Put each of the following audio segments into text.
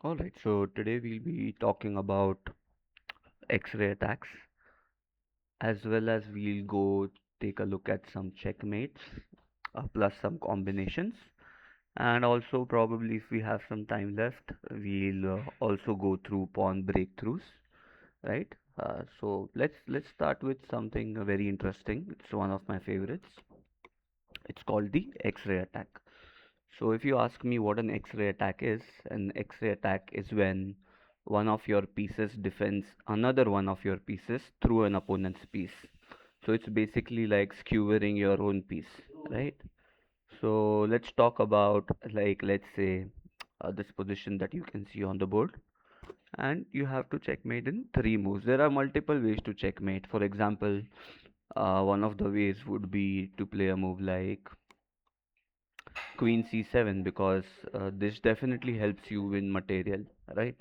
Alright, so today we'll be talking about X-ray attacks, as well as we'll go take a look at some checkmates, plus some combinations, and also probably if we have some time left, we'll also go through pawn breakthroughs, right? So let's start with something very interesting. It's one of my favorites. It's called the X-ray attack. So if you ask me what an X-ray attack is, an X-ray attack is when one of your pieces defends another one of your pieces through an opponent's piece. So it's basically like skewering your own piece, right? So let's talk about, like, let's say this position that you can see on the board, and you have to checkmate in three moves. There are multiple ways to checkmate. For example, one of the ways would be to play a move like queen c7, because this definitely helps you win material, right?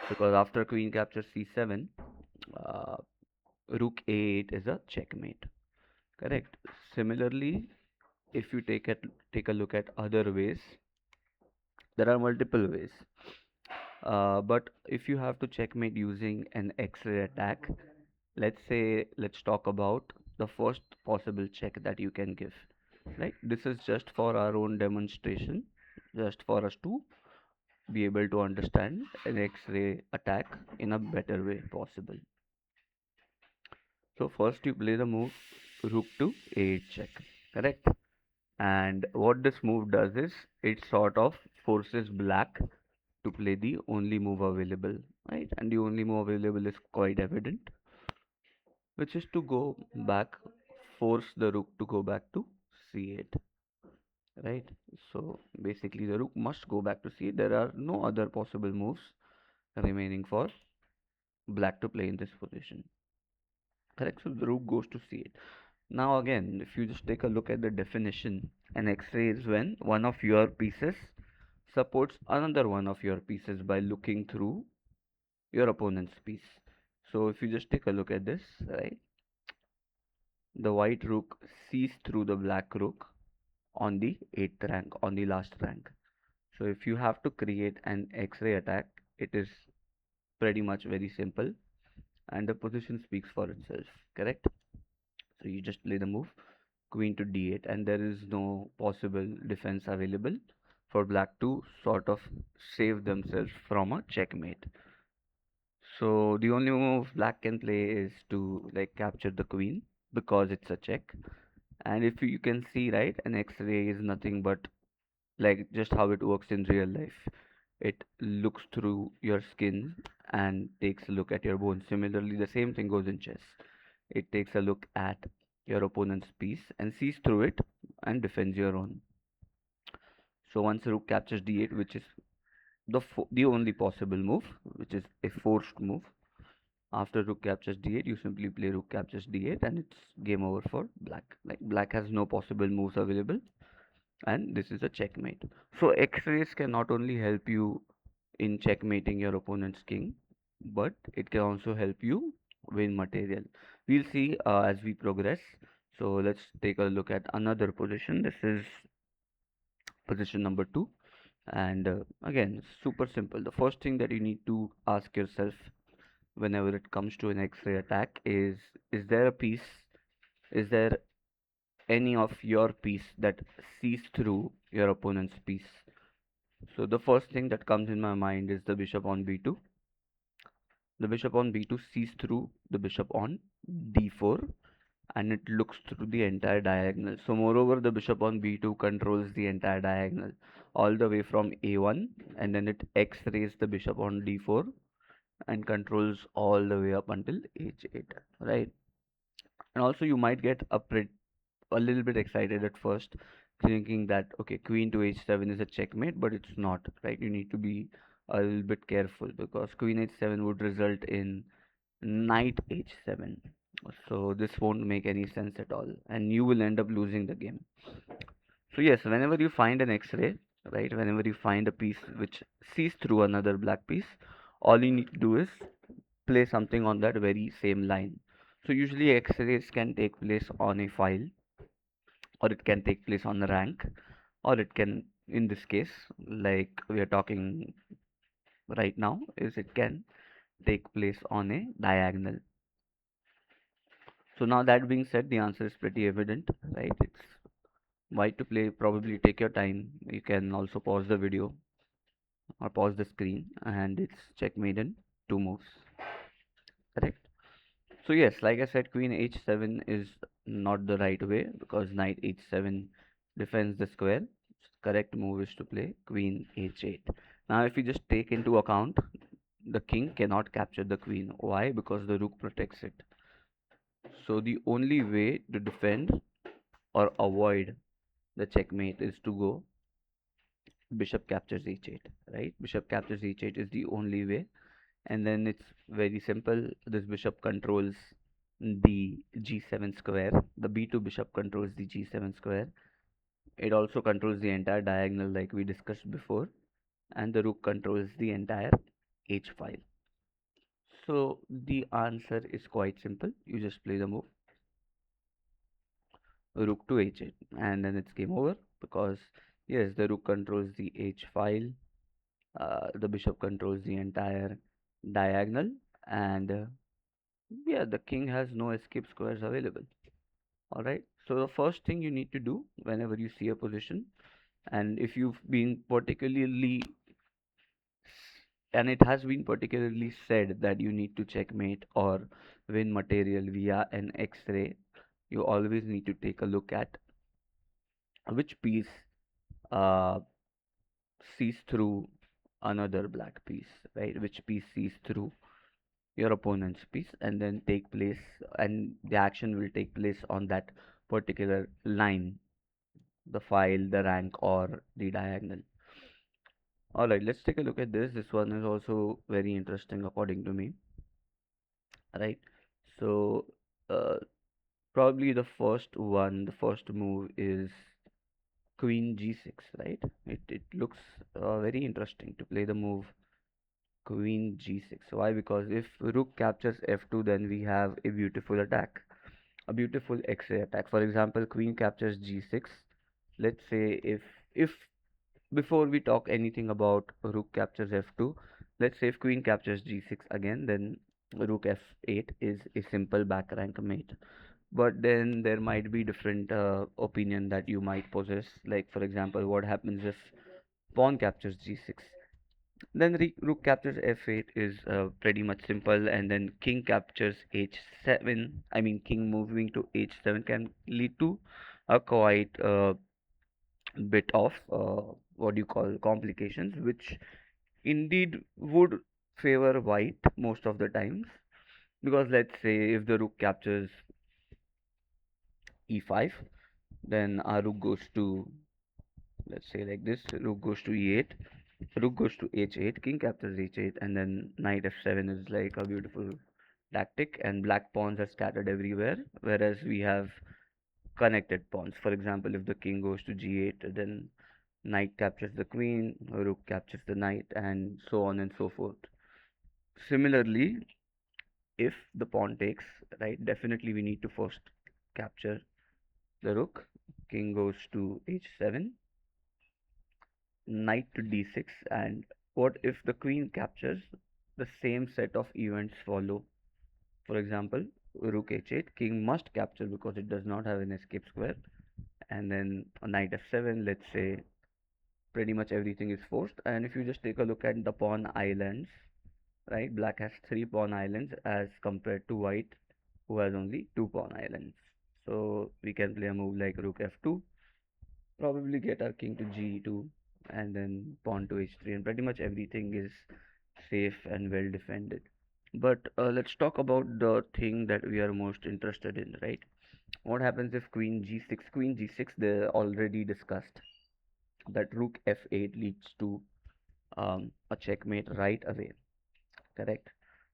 Because after queen captures c7, uh, rook a8 is a checkmate, correct? Similarly, if you take a look at other ways, there are multiple ways, but if you have to checkmate using an X-ray attack, let's talk about the first possible check that you can give, right? This is just for our own demonstration, just for us to be able to understand an X-ray attack in a better way possible. So first you play the move rook to a8 check, correct? And what this move does is it sort of forces black to play the only move available, right? And the only move available is quite evident, which is to go back, force the rook to go back to c8, right? So basically the rook must go back to c8. There are no other possible moves remaining for black to play in this position, correct? So the rook goes to c8. Now again, if you just take a look at the definition, an X-ray is when one of your pieces supports another one of your pieces by looking through your opponent's piece. So if you just take a look at this, right, the white rook sees through the black rook on the 8th rank, on the last rank. So if you have to create an X-ray attack, it is pretty much very simple, and the position speaks for itself, correct? So you just play the move queen to d8, and there is no possible defense available for black to sort of save themselves from a checkmate. So the only move black can play is to like capture the queen, because it's a check. And if you can see, right, an X-ray is nothing but like just how it works in real life. It looks through your skin and takes a look at your bones. Similarly, the same thing goes in chess. It takes a look at your opponent's piece and sees through it and defends your own. So once rook captures d8, which is the only possible move, which is a forced move. After rook captures d8, you simply play rook captures d8, and it's game over for black. Like black has no possible moves available, and this is a checkmate. So X-rays can not only help you in checkmating your opponent's king, but it can also help you win material. We'll see as we progress. So let's take a look at another position. This is position number two. And again, super simple. The first thing that you need to ask yourself whenever it comes to an X-ray attack is there a piece, is there any of your piece that sees through your opponent's piece? So the first thing that comes in my mind is the bishop on b2. The bishop on b2 sees through the bishop on d4, and it looks through the entire diagonal. So moreover, the bishop on b2 controls the entire diagonal all the way from a1, and then it x-rays the bishop on d4 and controls all the way up until h8, right? And also you might get a little bit excited at first, thinking that okay, queen to h7 is a checkmate, but it's not, right? You need to be a little bit careful, because queen h7 would result in knight h7. So this won't make any sense at all, and you will end up losing the game. So yes, whenever you find an X-ray, right, whenever you find a piece which sees through another black piece, all you need to do is play something on that very same line. So usually X-rays can take place on a file, or it can take place on a rank, or it can, in this case, like we are talking right now is it can take place on a diagonal. So now that being said, the answer is pretty evident, right? It's white to play. Probably take your time. You can also pause the video or pause the screen, and it's checkmate in two moves. Correct. So yes, like I said, queen h7 is not the right way because knight h7 defends the square. Correct move is to play queen h8. Now, if you just take into account, the king cannot capture the queen. Why? Because the rook protects it. So the only way to defend or avoid the checkmate is to go bishop captures h8, right? Bishop captures h8 is the only way, and then it's very simple. This bishop controls the g7 square. The b2 bishop controls the g7 square. It also controls the entire diagonal like we discussed before, and the rook controls the entire h file. So the answer is quite simple. You just play the move rook to h8, and then it's game over because yes, the rook controls the h file, the bishop controls the entire diagonal, and yeah, the king has no escape squares available. All right. So the first thing you need to do whenever you see a position, and if you've been particularly, and it has been particularly said that you need to checkmate or win material via an X-ray, you always need to take a look at which piece uh, sees through another black piece, right? Which piece sees through your opponent's piece, and then take place, and the action will take place on that particular line, the file, the rank, or the diagonal. All right, let's take a look at this. This one is also very interesting according to me, right? So, uh, probably the first one, the first move is queen g6, right? It looks very interesting to play the move queen g6. Why? Because if rook captures f2, then we have a beautiful attack, a beautiful X-ray attack. For example, queen captures g6. Let's say if before we talk anything about rook captures f2, let's say if queen captures g6 again, then rook f8 is a simple back rank mate. But then there might be different opinion that you might possess. Like for example, what happens if pawn captures g6? Then rook captures f8 is pretty much simple, and then king captures h7. I mean, king moving to h7 can lead to a quite bit of what do you call complications, which indeed would favor white most of the times. Because let's say if the rook captures e5, then our rook goes to, let's say like this, rook goes to e8, rook goes to h8, king captures h8, and then knight f7 is like a beautiful tactic, and black pawns are scattered everywhere, whereas we have connected pawns. For example, if the king goes to g8, then knight captures the queen, rook captures the knight, and so on and so forth. Similarly, if the pawn takes, right, definitely we need to first capture the rook. King goes to h7, knight to d6, and what if the queen captures? The same set of events follow. For example, rook h8, king must capture because it does not have an escape square, and then knight f7, let's say pretty much everything is forced. And if you just take a look at the pawn islands, right, black has 3 pawn islands as compared to white, who has only 2 pawn islands. So we can play a move like rook f2, probably get our king to g2, and then pawn to h3, and pretty much everything is safe and well defended. But let's talk about the thing that we are most interested in, right? What happens if queen g6? Queen g6, they already discussed that rook f8 leads to a checkmate right away, correct?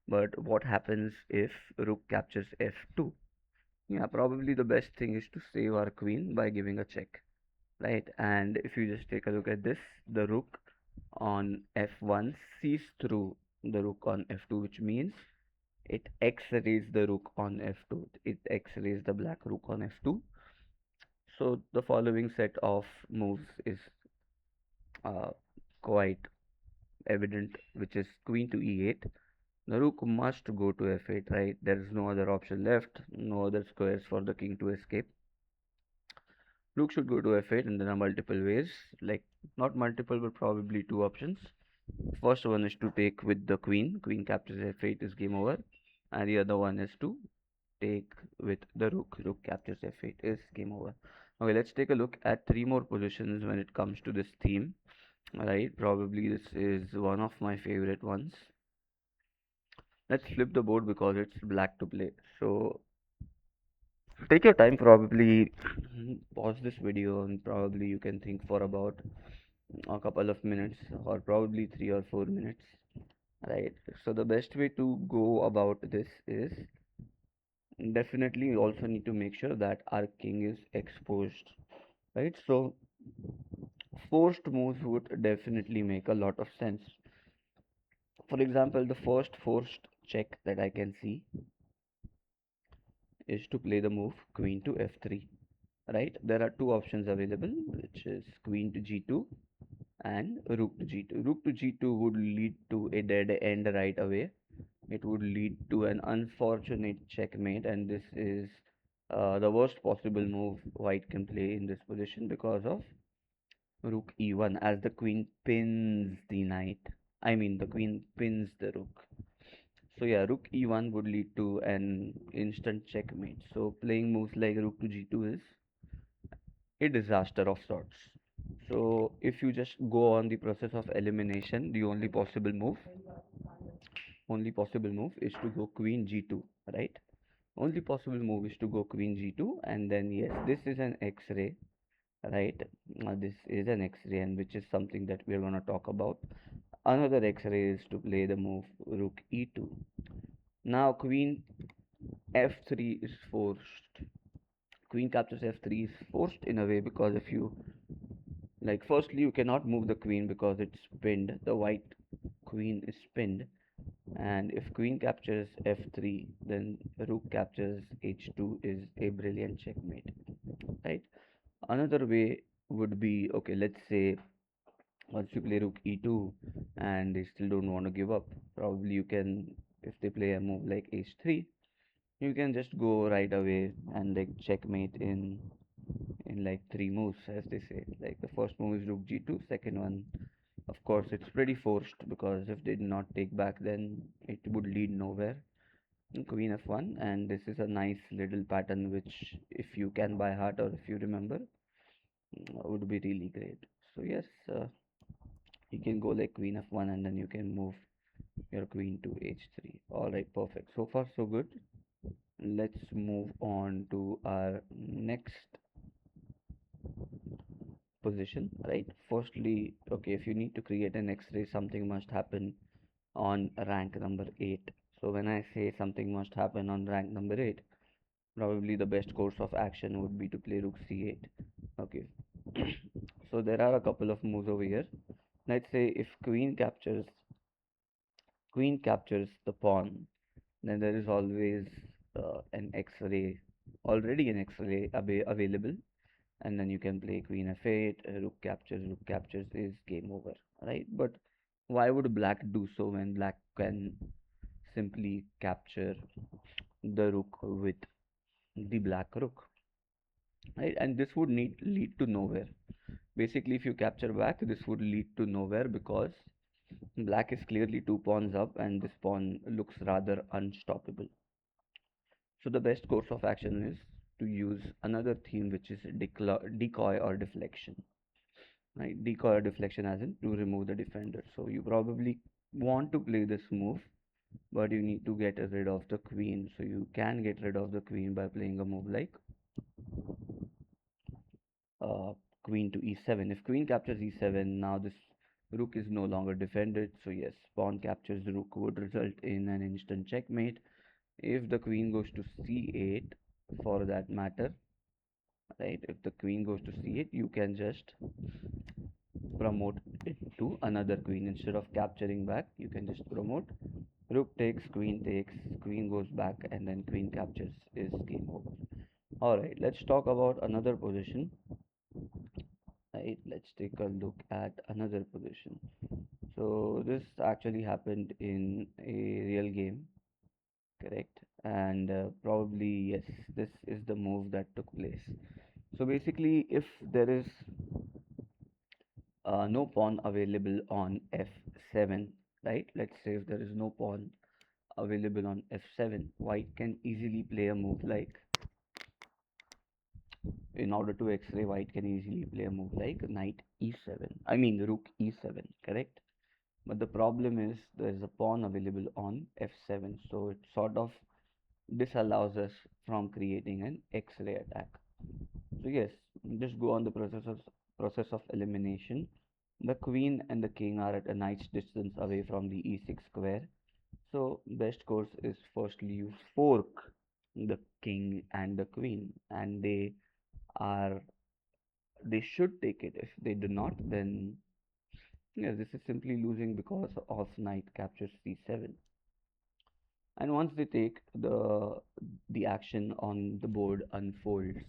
But what happens if rook captures f2? Yeah, probably the best thing is to save our queen by giving a check, right? And if you just take a look at this, the rook on f1 sees through the rook on f2, which means it x-rays the rook on f2. It x-rays the black rook on f2. So the following set of moves is uh, quite evident, which is queen to e8. The rook must go to f8, right? There is no other option left, no other squares for the king to escape. Rook should go to f8, and there are multiple ways, like not multiple, but probably two options. First one is to take with the queen. Queen captures f8 is game over. And the other one is to take with the rook. Rook captures f8 is game over. Okay, let's take a look at three more positions when it comes to this theme. Right, probably this is one of my favorite ones. Let's flip the board because it's black to play. So take your time, probably pause this video, and probably you can think for about a couple of minutes, or probably 3 or 4 minutes. Right, so the best way to go about this is definitely you also need to make sure that our king is exposed, right? So forced moves would definitely make a lot of sense. For example, the first forced check that I can see is to play the move queen to f3, right? There are two options available, which is queen to g2 and rook to g2. Rook to g2 would lead to a dead end right away. It would lead to an unfortunate checkmate, and this is the worst possible move white can play in this position because of rook e1, as the queen pins the knight. I mean, the queen pins the rook. So yeah, rook e1 would lead to an instant checkmate. So playing moves like rook to g2 is a disaster of sorts. So if you just go on the process of elimination, the only possible move is to go queen g2, right? Only possible move is to go queen g2, and then yes, this is an x-ray, right? This is an x-ray, and which is something that we're going to talk about. Another x-ray is to play the move rook e2. Now queen f3 is forced. Queen captures f3 is forced in a way, because if you like, firstly you cannot move the queen because it's pinned. The white queen is pinned, and if queen captures f3, then rook captures h2 is a brilliant checkmate, right? Another way would be, okay, let's say once you play rook e2 and they still don't want to give up, probably you can, if they play a move like h3, you can just go right away and like checkmate in like three moves, as they say. Like the first move is rook g2, second one, of course, it's pretty forced, because if they did not take back, then it would lead nowhere. Queen f1, and this is a nice little pattern which, if you can by heart or if you remember, would be really great. So yes, you can go like queen f1, and then you can move your queen to h3. All right, perfect. So far so good. Let's move on to our next position, right? Firstly, okay, if you need to create an x-ray, something must happen on rank number 8. So when I say something must happen on rank number 8, probably the best course of action would be to play rook c8. Okay, so there are a couple of moves over here. Let's say if queen captures the pawn, then there is always an x-ray, already an x-ray available, and then you can play queen f8, rook captures is game over, right? But why would black do so when black can simply capture the rook with the black rook, right? And this would need lead to nowhere. Basically, if you capture back, this would lead to nowhere, because black is clearly two pawns up, and this pawn looks rather unstoppable. So the best course of action is to use another theme, which is decoy or deflection, right? Decoy or deflection, as in to remove the defender. So you probably want to play this move, but you need to get rid of the queen. So you can get rid of the queen by playing a move like uh, queen to e7. If queen captures e7, now this rook is no longer defended. So yes, pawn captures the rook would result in an instant checkmate. If the queen goes to c8, for that matter, right? If the queen goes to c8, you can just promote it to another queen. Instead of capturing back, you can just promote. Rook takes, queen goes back, and then queen captures is game over. Alright, let's talk about another position. Right, let's take a look at another position. So this actually happened in a real game, correct? And probably yes, this is the move that took place. So basically, if there is no pawn available on f7, right? Let's say if there is no pawn available on f7, white can easily play a move like, in order to x-ray, white can easily play a move like knight e7. I mean rook e7, correct? But the problem is there is a pawn available on f7, so it sort of disallows us from creating an x-ray attack. So yes, just go on the process of elimination. The queen and the king are at a knight's distance away from the e6 square. So best course is firstly you fork the king and the queen, and are they should take it. If they do not, then yeah, this is simply losing because of knight captures c7. And once they take, the action on the board unfolds.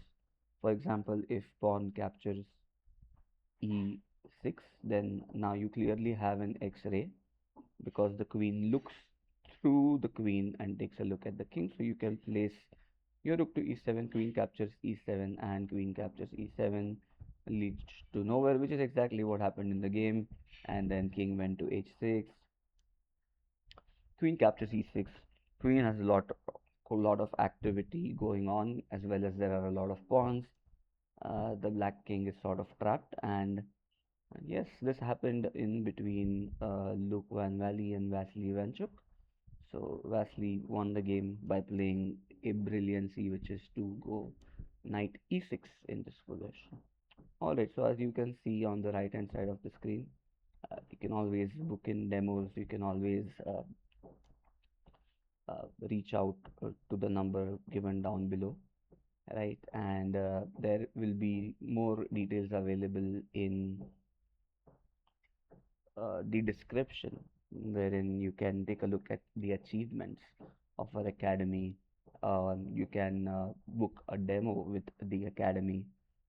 For example, if pawn captures e6, then now you clearly have an x-ray because the queen looks through the queen and takes a look at the king. So you can place your rook to e7, queen captures e7, and queen captures e7 leads to nowhere, which is exactly what happened in the game. And then king went to h6, queen captures e6. Queen has a lot of activity going on, as well as there are a lot of pawns. The black king is sort of trapped, and yes, this happened in between Luke Van Valley and Vasily Ivanchuk. So Vasily won the game by playing a brilliancy, which is to go knight e6 in this position. Alright, so as you can see on the right hand side of the screen, you can always book in demos, you can always reach out to the number given down below, right? And there will be more details available in the description, wherein you can take a look at the achievements of our academy. You can book a demo with the academy,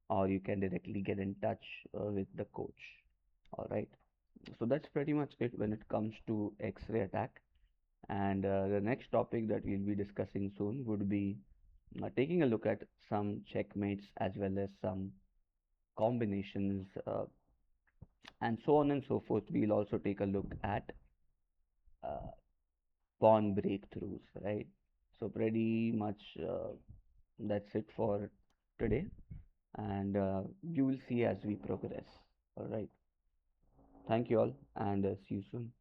or you can directly get in touch with the coach. All right. So that's pretty much it when it comes to X-ray attack. And the next topic that we'll be discussing soon would be taking a look at some checkmates as well as some combinations, and so on and so forth. We'll also take a look at uh, pawn breakthroughs, right? So pretty much that's it for today, and you will see as we progress. All right. Thank you all, and see you soon.